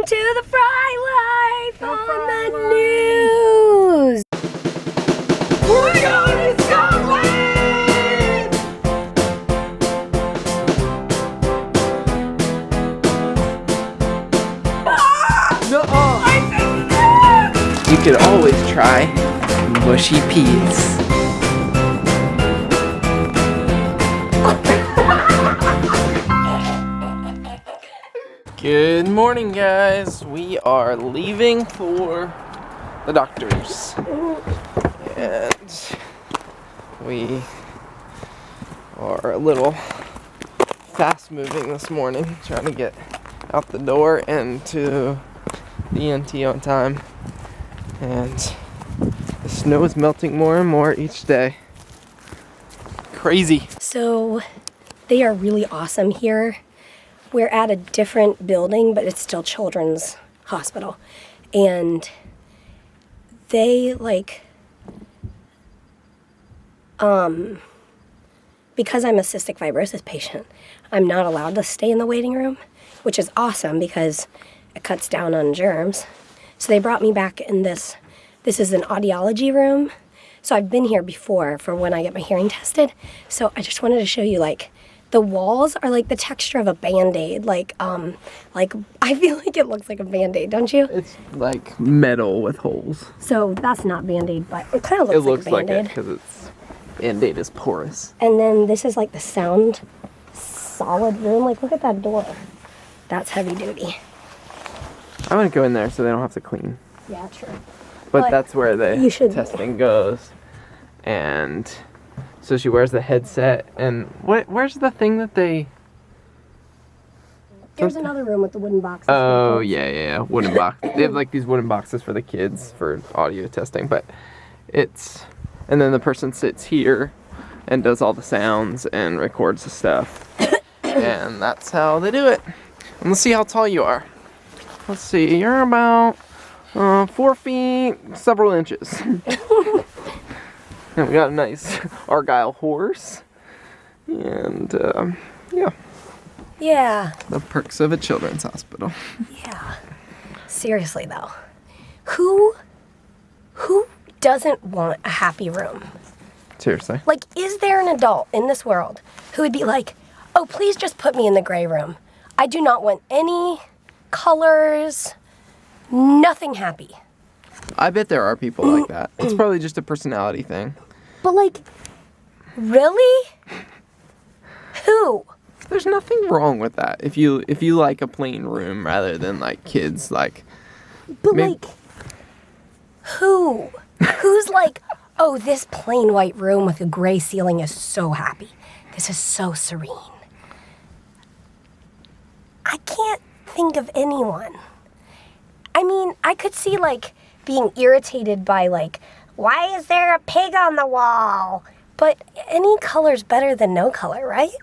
Welcome to the Fry Life on the news. We're going to Scotland! No. You could always try mushy peas. Good morning, guys. We are leaving for the doctor's. And we are a little fast moving this morning, trying to get out the door and to the ENT on time. And the snow is melting more and more each day. Crazy. So they are really awesome here. We're at a different building, but it's still Children's Hospital. And they because I'm a cystic fibrosis patient, I'm not allowed to stay in the waiting room, which is awesome because it cuts down on germs. So they brought me back in this is an audiology room. So I've been here before for when I get my hearing tested. So I just wanted to show you, the walls are like the texture of a Band-Aid. I feel like it looks like a Band-Aid, don't you? It's like metal with holes. So that's not Band-Aid, but it kind of looks like a Band-Aid. It looks like it because Band-Aid is porous. And then this is like the sound solid room. Look at that door. That's heavy duty. I want to go in there so they don't have to clean. Yeah, true. But that's where the testing goes. And so she wears the headset. And where's the thing that they... There's another room with the wooden boxes. Oh, yeah. Wooden box. They have these wooden boxes for the kids for audio testing. But it's... And then the person sits here and does all the sounds and records the stuff. And that's how they do it. And let's see how tall you are. Let's see, you're about 4 feet, several inches. And we got a nice Argyle horse. And, yeah. Yeah. The perks of a children's hospital. Yeah. Seriously, though. Who doesn't want a happy room? Seriously. Is there an adult in this world who would be like, oh, please just put me in the gray room. I do not want any colors, nothing happy. I bet there are people like that. It's probably just a personality thing. But really? Who? There's nothing wrong with that. If you like a plain room rather than kids But who? Who's oh, this plain white room with a gray ceiling is so happy. This is so serene. I can't think of anyone. I mean, I could see being irritated by why is there a pig on the wall? But any color's better than no color, right?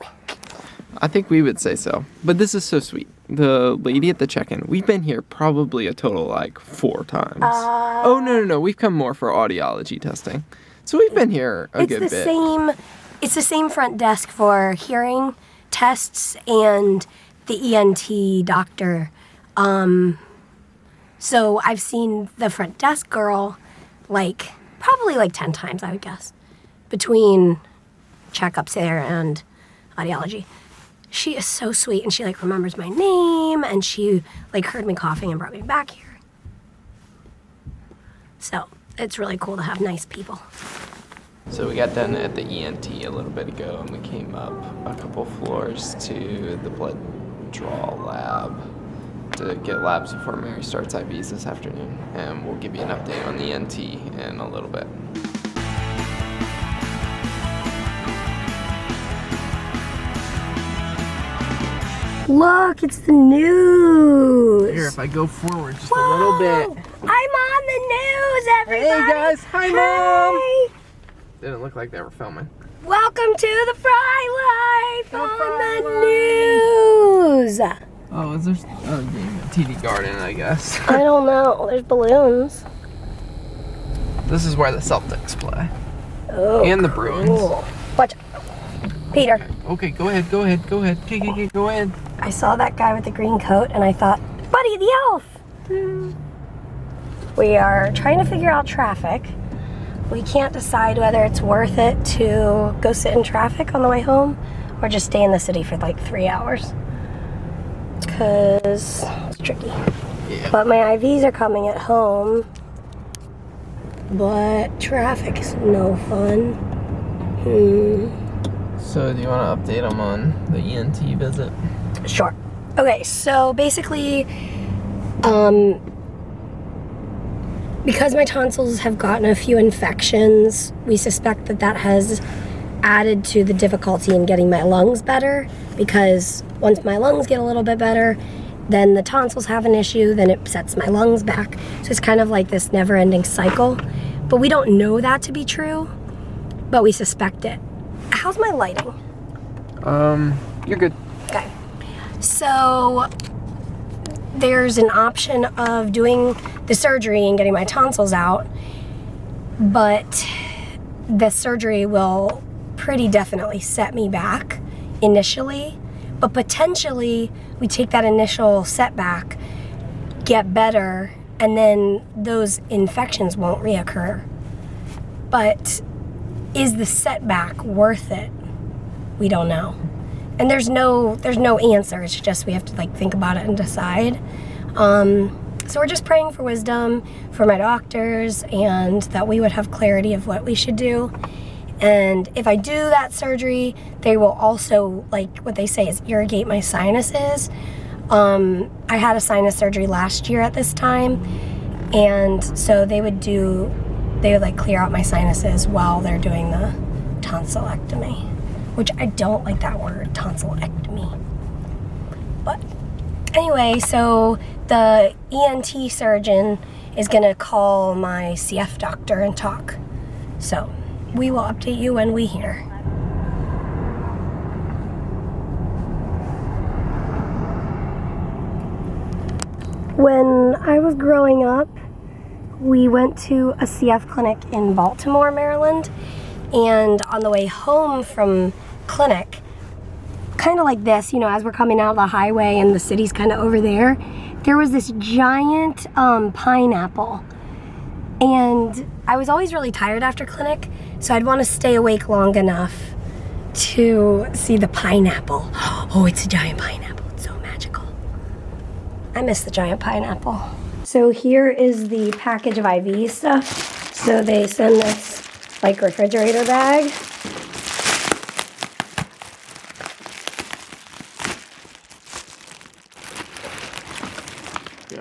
I think we would say so. But this is so sweet. The lady at the check-in, we've been here probably a total 4 times. Oh, no. We've come more for audiology testing. So we've been here a good bit. It's the same front desk for hearing tests and the ENT doctor. So I've seen the front desk girl probably 10 times, I would guess, between checkups there and audiology. She is so sweet, and she remembers my name, and she heard me coughing and brought me back here. So it's really cool to have nice people. So we got done at the ENT a little bit ago, and we came up a couple floors to the blood draw lab to get labs before Mary starts IVs this afternoon. And we'll give you an update on the ENT in a little bit. Look, it's the news. Here, if I go forward just a little bit. I'm on the news, everybody. Hey guys, hi Mom. Didn't look like they were filming. Welcome to the Fry Life on the news. Oh, is there a TD Garden, I guess? I don't know. There's balloons. This is where the Celtics play. Oh, and the Bruins. Cool. Watch. Peter. Okay, go ahead. Go ahead. I saw that guy with the green coat and I thought, Buddy the elf! We are trying to figure out traffic. We can't decide whether it's worth it to go sit in traffic on the way home or just stay in the city for like 3 hours. Because it's tricky. Yeah. But my IVs are coming at home. But traffic is no fun. So do you want to update them on the ENT visit? Sure. Okay, so basically, because my tonsils have gotten a few infections, we suspect that that has added to the difficulty in getting my lungs better, because once my lungs get a little bit better, then the tonsils have an issue, then it sets my lungs back. So it's kind of like this never-ending cycle. But we don't know that to be true, but we suspect it. How's my lighting? You're good. Okay. So there's an option of doing the surgery and getting my tonsils out, but the surgery will pretty definitely set me back initially, but potentially we take that initial setback, get better, and then those infections won't reoccur. But is the setback worth it? We don't know. And there's no answer. It's just we have to like think about it and decide. So we're just praying for wisdom for my doctors and that we would have clarity of what we should do. And if I do that surgery, they will also, like what they say is irrigate my sinuses. I had a sinus surgery last year at this time, and so they would like clear out my sinuses while they're doing the tonsillectomy, which I don't like that word, tonsillectomy. But anyway, so the ENT surgeon is gonna call my CF doctor and talk. So we will update you when we hear. When I was growing up, we went to a CF clinic in Baltimore, Maryland, and on the way home from clinic, kind of like this, you know, as we're coming out of the highway and the city's kind of over there, there was this giant pineapple. And I was always really tired after clinic, so I'd want to stay awake long enough to see the pineapple. Oh, it's a giant pineapple. It's so magical. I miss the giant pineapple. So here is the package of IV stuff. So they send this like refrigerator bag.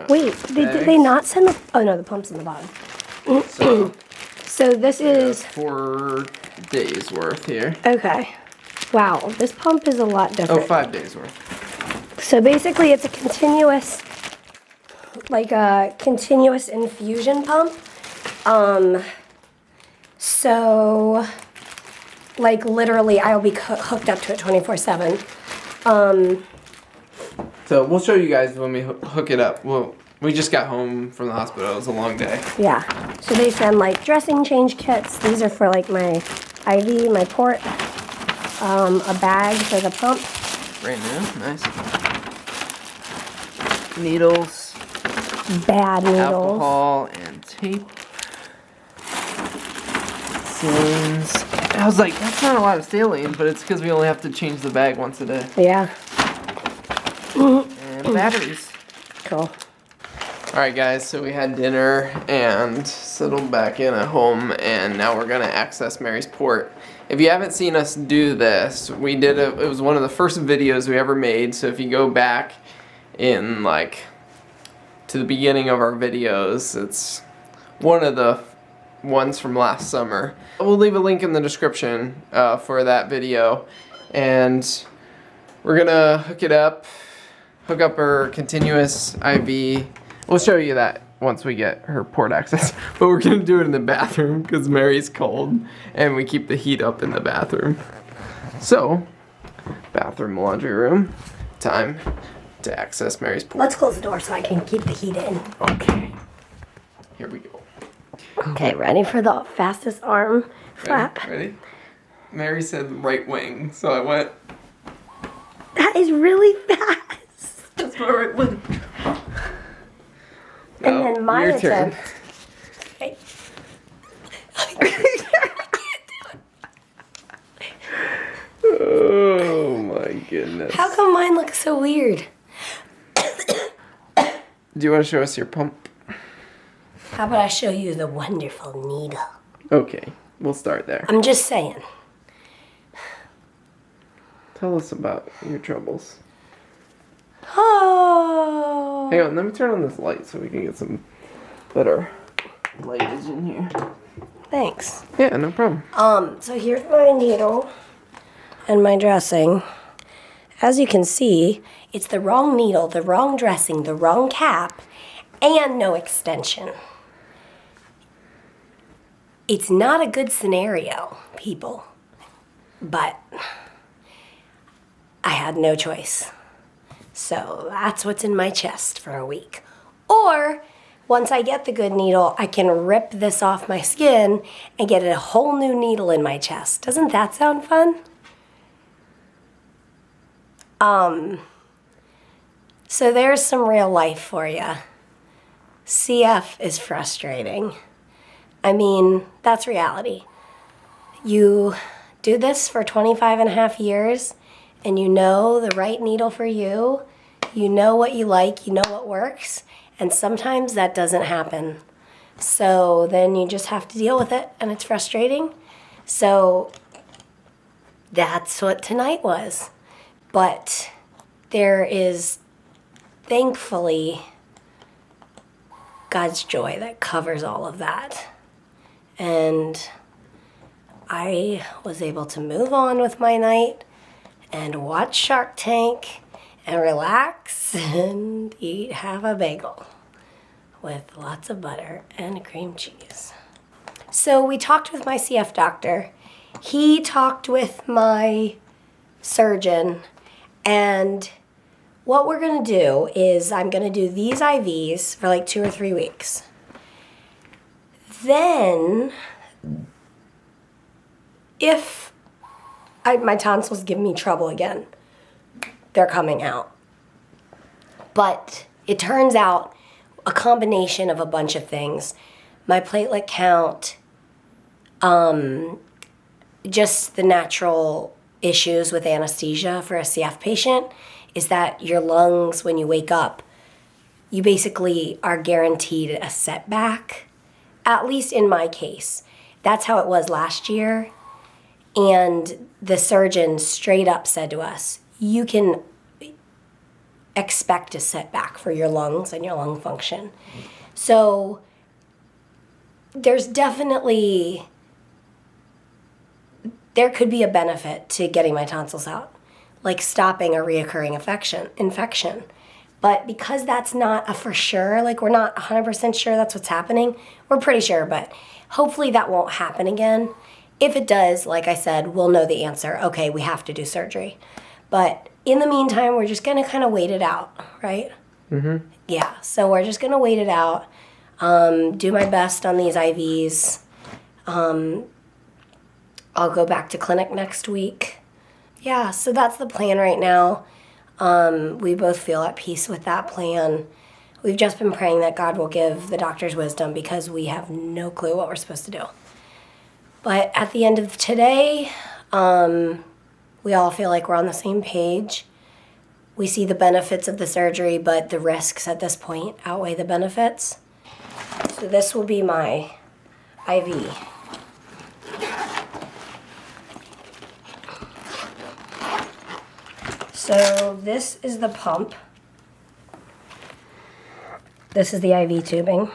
Wait, did they not send the... Oh no, the pump's in the bottom. So this is 4 days worth here. Okay. Wow, this pump is a lot different. Oh, 5 days worth. So basically it's a continuous, like a continuous infusion pump. So like literally I'll be hooked up to it 24/7. So we'll show you guys when we hook it up. We just got home from the hospital. It was a long day. Yeah. So they send like dressing change kits. These are for like my IV, my port, a bag for the pump. Brand new, nice. Needles. Bad needles. Alcohol and tape. Salines. I was like, that's not a lot of saline, but it's because we only have to change the bag once a day. Yeah. And batteries. Cool. Alright guys, so we had dinner and settled back in at home, and now we're gonna access Mary's port. If you haven't seen us do this, it was one of the first videos we ever made, so if you go back in like to the beginning of our videos, it's one of the ones from last summer. We'll leave a link in the description for that video, and we're gonna hook up her continuous IV. We'll show you that once we get her port access, but we're gonna do it in the bathroom because Mary's cold and we keep the heat up in the bathroom. So, bathroom, laundry room, time to access Mary's port. Let's close the door so I can keep the heat in. Okay, here we go. Okay, ready for the fastest arm flap? Ready? Mary said right wing, so I went. That is really fast. That's my right one. And Now, then my your turn. attempt. Okay. Oh my goodness. How come mine looks so weird? Do you want to show us your pump? How about I show you the wonderful needle? Okay, we'll start there. I'm just saying. Tell us about your troubles. Oh. Hang on, let me turn on this light so we can get some better lightage in here. Thanks. Yeah, no problem. So here's my needle and my dressing. As you can see, it's the wrong needle, the wrong dressing, the wrong cap, and no extension. It's not a good scenario, people, but I had no choice. So that's what's in my chest for a week. Or once I get the good needle, I can rip this off my skin and get a whole new needle in my chest. Doesn't that sound fun? So there's some real life for you. CF is frustrating. I mean, that's reality. You do this for 25 and a half years, and you know the right needle for you. You know what you like, you know what works, and sometimes that doesn't happen. So then you just have to deal with it, and it's frustrating. So that's what tonight was. But there is, thankfully, God's joy that covers all of that. And I was able to move on with my night and watch Shark Tank and relax and have a bagel with lots of butter and cream cheese. So we talked with my CF doctor. He talked with my surgeon, and what we're gonna do is I'm gonna do these IVs for like 2 or 3 weeks. Then, if my tonsils give me trouble again, they're coming out. But it turns out a combination of a bunch of things. My platelet count, just the natural issues with anesthesia for a CF patient is that your lungs, when you wake up, you basically are guaranteed a setback, at least in my case. That's how it was last year. And the surgeon straight up said to us, you can expect a setback for your lungs and your lung function. So there's definitely, there could be a benefit to getting my tonsils out, like stopping a reoccurring infection. But because that's not a for sure, like we're not 100% sure that's what's happening, we're pretty sure, but hopefully that won't happen again. If it does, like I said, we'll know the answer. Okay, we have to do surgery. But in the meantime, we're just gonna kind of wait it out, right? Mm-hmm. Yeah, so we're just gonna wait it out, do my best on these IVs. I'll go back to clinic next week. Yeah, so that's the plan right now. We both feel at peace with that plan. We've just been praying that God will give the doctors wisdom because we have no clue what we're supposed to do. But at the end of today, we all feel like we're on the same page. We see the benefits of the surgery, but the risks at this point outweigh the benefits. So this will be my IV. So this is the pump. This is the IV tubing.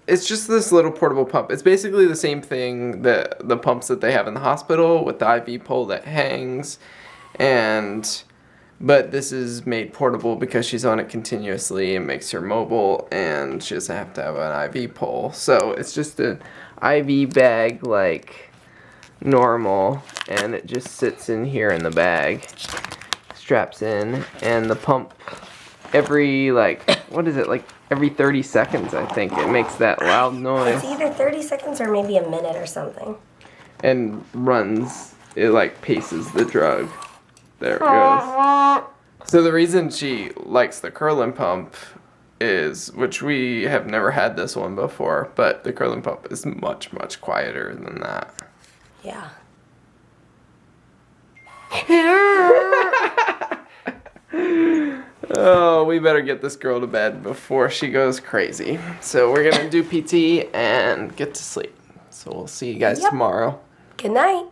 It's just this little portable pump. It's basically the same thing that the pumps that they have in the hospital with the IV pole that hangs, but this is made portable because she's on it continuously and makes her mobile, and she doesn't have to have an IV pole. So it's just an IV bag like normal, and it just sits in here in the bag, straps in, and the pump every every 30 seconds, I think. It makes that loud noise. It's either 30 seconds or maybe a minute or something. And runs, it like paces the drug. There it goes. So the reason she likes the curling pump is, which we have never had this one before, but the curling pump is much, much quieter than that. Yeah. Oh, we better get this girl to bed before she goes crazy. So we're gonna do PT and get to sleep. So we'll see you guys Yep. tomorrow. Good night.